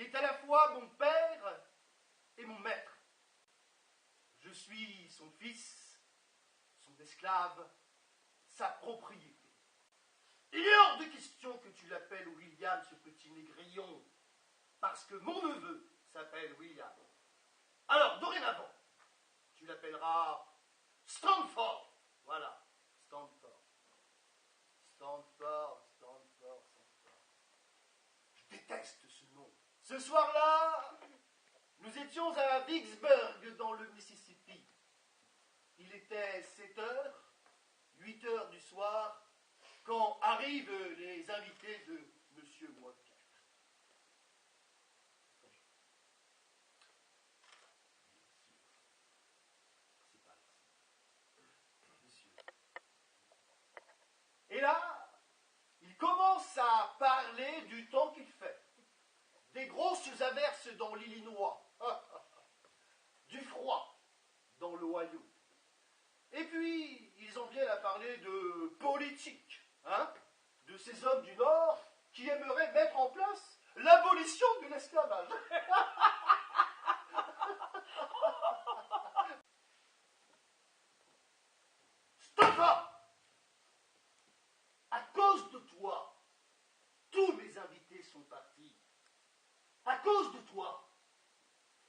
Il est à la fois mon père et mon maître. Je suis son fils, son esclave, sa propriété. Il est hors de question que tu l'appelles William, ce petit négrillon, parce que mon neveu s'appelle William. Alors, dorénavant, tu l'appelleras Stanford. Voilà, Stanford. Stanford. Je déteste ce nom. Ce soir-là, nous étions à Vicksburg, dans le Mississippi. Il était 7 heures, 8 heures du soir, quand arrivent les invités de M. Walker. Et là, il commence à parler du temps qu'il fait. Des grosses averses dans l'Illinois, du froid dans l'Ohio. Et puis, ils en viennent à parler de politique, hein, de ces hommes du Nord qui aimeraient mettre en place l'abolition de l'esclavage. Stop! À cause de toi, tous mes invités sont partis. À cause de toi,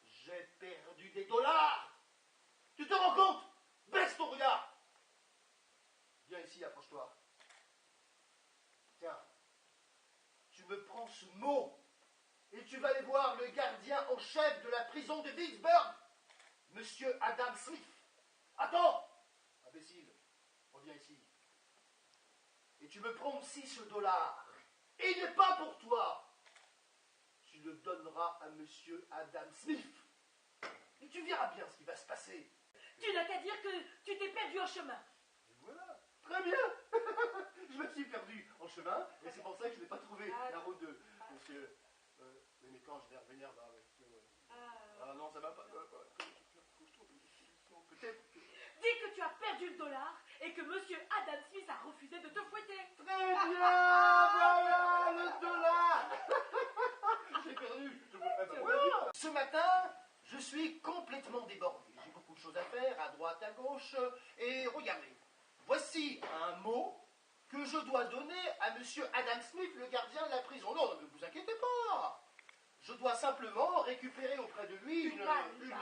j'ai perdu des dollars. Tu te rends compte? Baisse ton regard. Viens ici, approche-toi. Tiens, tu me prends ce mot et tu vas aller voir le gardien en chef de la prison de Vicksburg, Monsieur Adam Smith. Attends, imbécile, reviens ici. Et tu me prends aussi ce dollar. Et il n'est pas pour toi. Tu le donneras à Monsieur Adam Smith. Et tu verras bien ce qui va se passer. Tu n'as qu'à dire que tu t'es perdu en chemin. Et voilà, très bien. Je me suis perdu en chemin et c'est pour ça que je n'ai pas trouvé la route de Monsieur. Mais quand je vais revenir vers Monsieur. Ah non, ça va pas. Faut que je trouve une solution. Peut-être que. Dis que tu as perdu le dollar et que Monsieur Adam Smith a refusé de te fouetter. Très bien, voilà le dollar. J'ai perdu. Voilà. Ce matin, je suis complètement débordé. J'ai beaucoup de choses à faire, à droite, à gauche. Et regardez, voici un mot que je dois donner à Monsieur Adam Smith, le gardien de la prison. Non, ne vous inquiétez pas. Je dois simplement récupérer auprès de lui une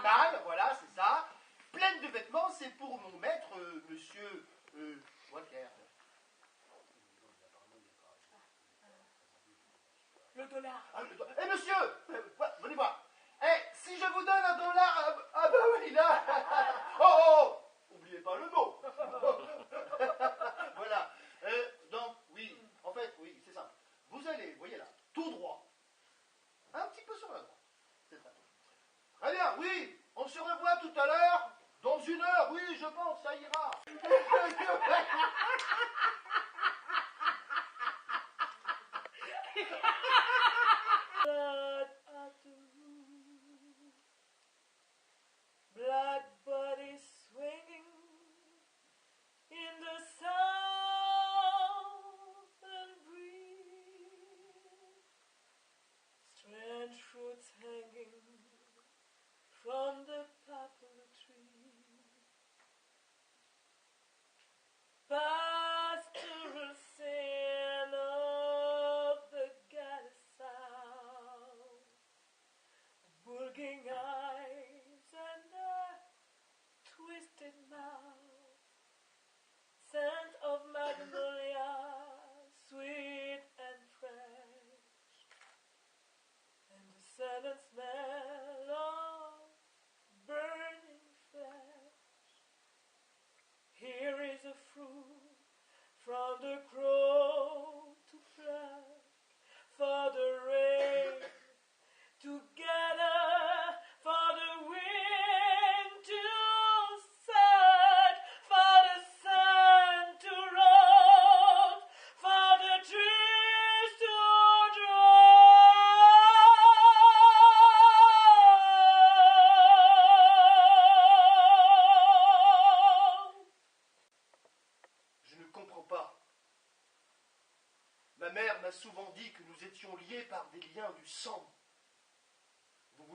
malle, voilà, c'est ça, pleine de vêtements. C'est pour mon maître, Monsieur Walker. Le dollar. Eh monsieur, venez voir. Eh, si je vous donne un dollar, ah ben oui, là. Oh, oubliez pas le mot. Voilà. Donc, oui, en fait, oui, c'est simple. Vous allez, voyez là, tout droit. Un petit peu sur la droite. C'est ça. Très bien, oui, on se revoit tout à l'heure. Dans 1 heure, oui, je pense, ça ira. Black body swinging in the southern breeze, strange fruits hanging from the poplar tree, pastoral sin of the goddess sound, bulging eyes and a twisted mouth, scent of magnolia, sweet and fresh, and the sudden smell of burning flesh. Here is a fruit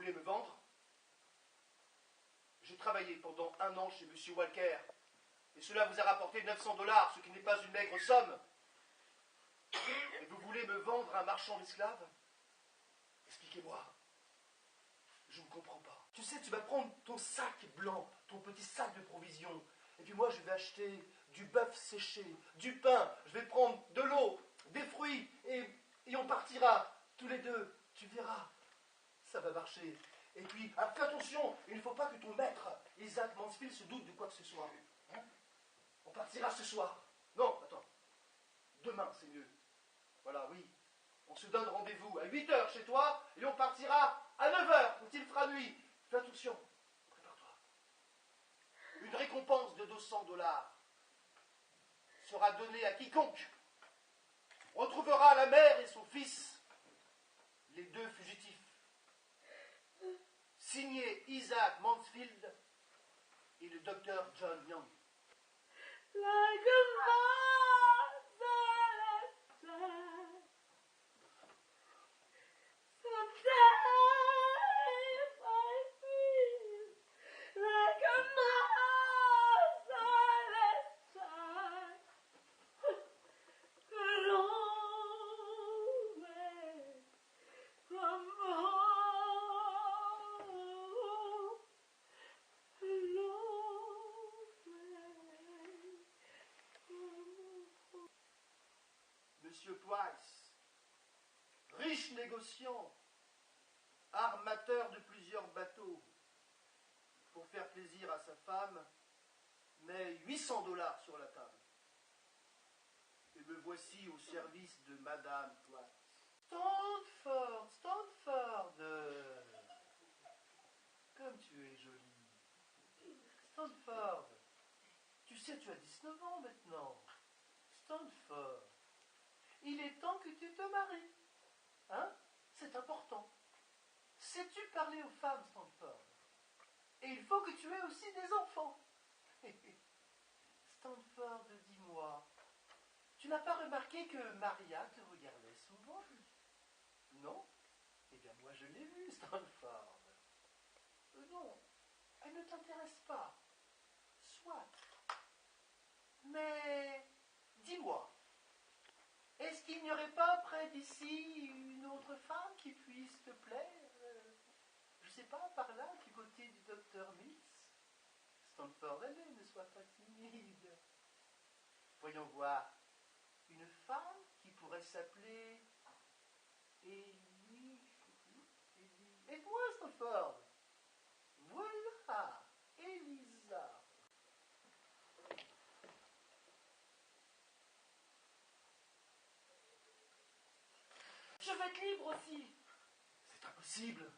voulez me vendre? J'ai travaillé pendant 1 an chez M. Walker, et cela vous a rapporté 900 $, ce qui n'est pas une maigre somme. Et vous voulez me vendre un marchand d'esclaves? Expliquez-moi. Je ne comprends pas. Tu sais, tu vas prendre ton sac blanc, ton petit sac de provisions, et puis moi je vais acheter du bœuf séché, du pain, je vais prendre de l'eau, des fruits, et on partira tous les deux. Tu verras, ça va marcher. Et puis, fais attention, il ne faut pas que ton maître, Isaac Mansfield, se doute de quoi que ce soit. Hein? On partira ce soir. Non, attends. Demain, c'est mieux. Voilà, oui. On se donne rendez-vous à 8 h chez toi, et on partira à 9 h quand il fera nuit. Fais attention. Prépare-toi. Une récompense de 200 $ sera donnée à quiconque retrouvera la mère et son fils, les 2 fugitifs. Signé Isaac Mansfield et le docteur John Young. Like a motherless sometimes I feel like a motherless child, a long way from home, a long way from home. Monsieur Price, riche négociant, armateur de plusieurs bateaux, pour faire plaisir à sa femme, met 800 $ sur la table. Et me voici au service de Madame Price. Stanford, Stanford, comme tu es jolie. Stanford, tu sais, tu as 19 ans maintenant. Stanford, il est temps que tu te maries. Hein? C'est important. Sais-tu parler aux femmes, Stanford? Et il faut que tu aies aussi des enfants. Stanford, dis-moi, tu n'as pas remarqué que Maria te regardait souvent? Non? Eh bien, moi, je l'ai vu, Stanford. Non, elle ne t'intéresse pas. Soit. Mais, dis-moi, est-ce qu'il n'y aurait pas près d'ici une autre femme qui puisse te plaire? Je ne sais pas, par là, du côté du docteur Mills? Stanford, allez, ne sois pas timide. Voyons voir. Une femme qui pourrait s'appeler Ellie. Aide-moi, Stanford. Voilà, Elisa. Je veux être libre aussi. C'est impossible.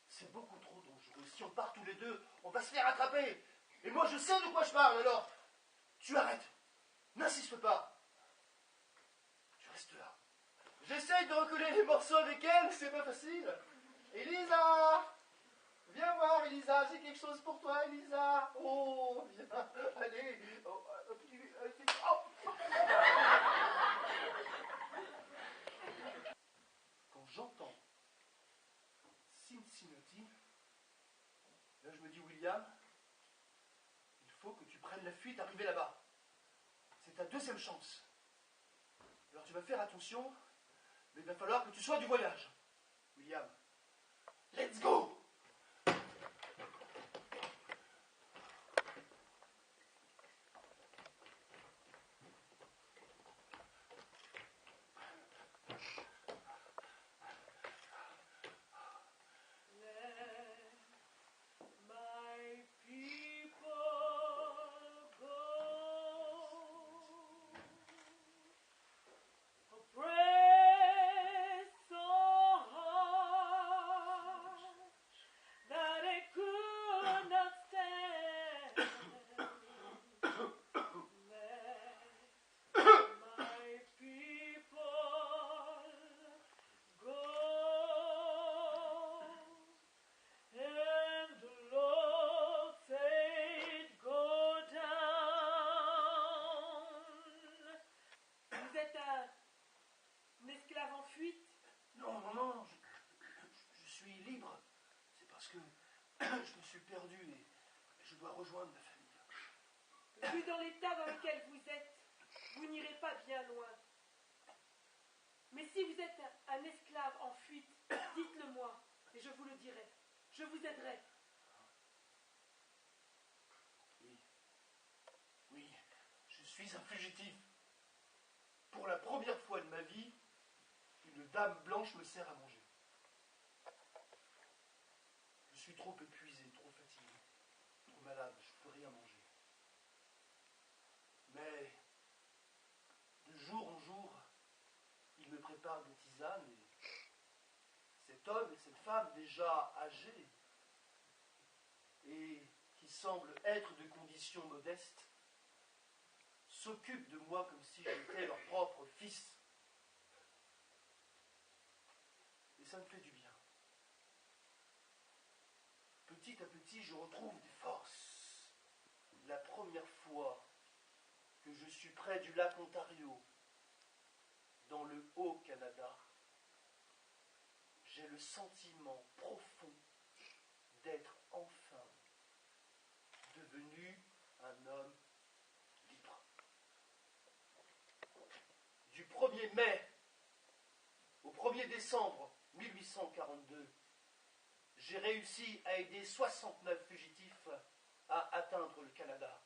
C'est beaucoup trop dangereux. Si on part tous les deux, on va se faire attraper. Et moi, je sais de quoi je parle, alors. Tu arrêtes. N'insiste pas. Tu restes là. J'essaye de recoller les morceaux avec elle, mais c'est pas facile. Elisa! Viens voir, Elisa, j'ai quelque chose pour toi, Elisa. Oh, viens. Allez. Oh, Quand j'entends Cincinnati, là je me dis, William, il faut que tu prennes la fuite arrivé là-bas. C'est ta 2e chance. Alors tu vas faire attention, mais il va falloir que tu sois du voyage. William, let's go! Oppressed Je me suis perdu et je dois rejoindre ma famille. Vu dans l'état dans lequel vous êtes, vous n'irez pas bien loin. Mais si vous êtes un esclave en fuite, dites-le moi, et je vous le dirai. Je vous aiderai. Oui. Oui, je suis un fugitif. Pour la première fois de ma vie, une dame blanche me sert à manger. Je suis trop épuisé, trop fatigué, trop malade, je ne peux rien manger. Mais de jour en jour, il me prépare des tisanes et cet homme et cette femme déjà âgés et qui semblent être de condition modeste s'occupent de moi comme si j'étais leur propre fils. Et ça me fait du bien. Petit à petit, je retrouve des forces. La première fois que je suis près du lac Ontario, dans le Haut-Canada, j'ai le sentiment profond d'être enfin devenu un homme libre. Du 1er mai au 1er décembre 1842, j'ai réussi à aider 69 fugitifs à atteindre le Canada.